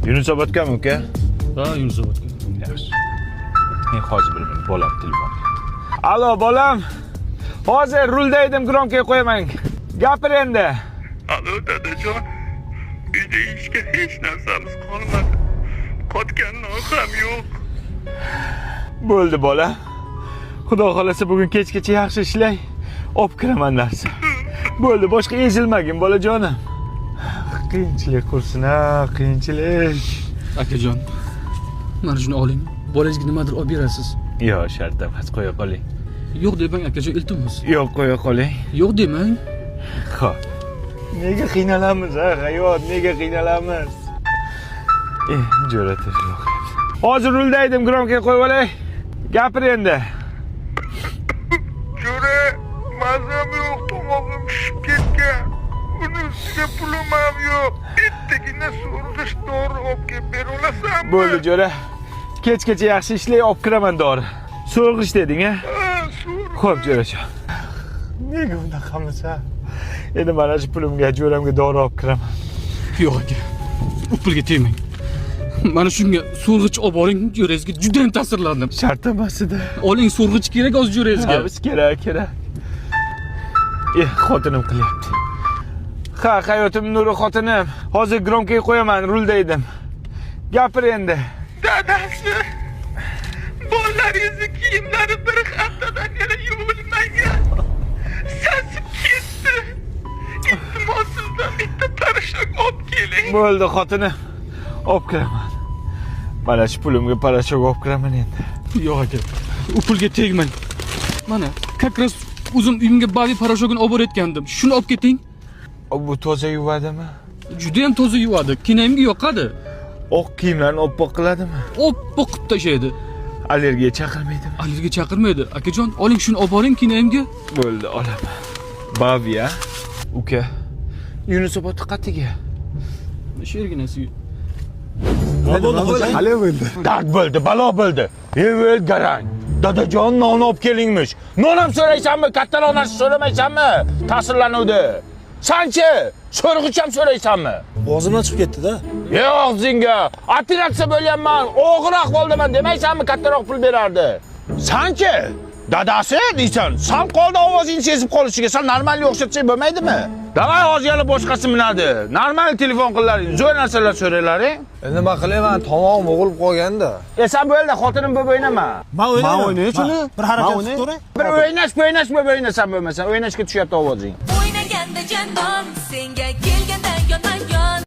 Yunusobodgami uka? Ha, Yunusobodga. Yaxshi. Men hozir bilaman, bolam telefon. Alo, bolam. Hozir rulda edim, gromkaga qo'yamang. Gapir endi. Alo dadajon, uyda yeyishga hech narsamiz qolmadi. Qotgan non ham yo'q. Bo'ldi bola. Xudo xolasa bugun kechgacha yaxshi ishlay. Olib kiraman narsa. Bo'ldi, boshqa ezilmagin bolajonim. Qiyinchilik qursin, qiyinchilik. Akajon, mana shuni oling. Bolangizga nimadir olib berasiz. Yo'q, shart emas, qo'ya qoling. Yo'q demang akajon, iltimos. Yo'q, qo'ya qoling. Yo'q demang. Xo'p. Nega qiynalamiz, hayot? Nega qiynalamiz? Jo'ratish yo'q. Hozir rulda edim, gromkaga qo'yib olay. Gapir endi. Jo'ra, mazam yo'q, tomog'im shishib ketgan. Uni ustiga pulim ham yo'q. Bittagina so'rg'ish dori olib kelib bera olasanmi? Bo'ldi, jo'ra. Kechgacha yaxshi ishlay, olib kiraman dori. So'rg'ish deding-a? So'rg'ish. Xo'p, jo'rajon. Nega bunaqamiz, ha? Endi mana shu pulimga jo'ramga dori olib kiraman. Yo'q aka. U pulga tegmang. Mana shunga so'rg'ich olib boring, jo'rangizga juda ham ta'sirlandim. Shart emas edi. Oling, so'rg'ich kerak hozir jo'rangizga. Biz kerak. Xotinim qilyapti. Ha, hayotim nuri xotinim. Hozir gromkaga qo'yaman, rulda edim. Gapir endi. Dadasi, bolalaringizni kiyimlari bir haftadan yana yuvilmagan. Sasib ketdi. Iltimos sizdan bitta parashok olib keling. Bo'ldi, xotinim. Olib kiraman. Mana shu pulimga parashok olib kiraman endi. Yo'q aka. U pulga tegmang. Mana, как раз o'zim uyimga babi parashogini olib borayotgandim. Shuni olib keting. Bu toza yuvadimi? Juda ham toza yuvadi. Kinayimga yoqadi. Oq kiyimlarni oppoq qiladimi? Oppoq qilib tashlaydi. Allergiya chaqirmaydimi? Allergiya chaqirmaydi. Akajon, oling shuni olib boring kinayimga. Bo'ldi, olaman. Baviya, uka. Yunusobod qatiga. Shu yerginasi. Hali bo'ldi. Dard bo'ldi, balo bo'ldi. Evel garang. Dadajon non olib kelingmish. Non ham so'raysanmi? Kattaroq narsa so'ramaysanmi? Ta'sirlanuvdi. Sanchi, so'rg'ich ham so'raysanmi? Og'zimdan chiqib ketdi-da. Og'zingga operatsiya bo'lganman, og'ir ahvoldaman demaysanmi? Kattaroq pul berardi. Sanchi, dadasi deysan, san qoldi ovozingni sezib qolishiga, san normal o'xshatsak bo'lmaydimi? Davay hozir yana boshqasi minadi. Normal telefon qilaring, zo'r narsalar so'raylaring. Nima qilayman? Tomog'im o'g'ilib qolganda. Sen bo'ldi, xotinim bo'lib o'ynama. Men o'ynayman. Bir harakat qilib ko'ray. Bir o'ynash bo'lib o'ynasan bo'lmasa, o'ynashga tushyapti ovozing. O'ynaganda janon senga kelganda yonma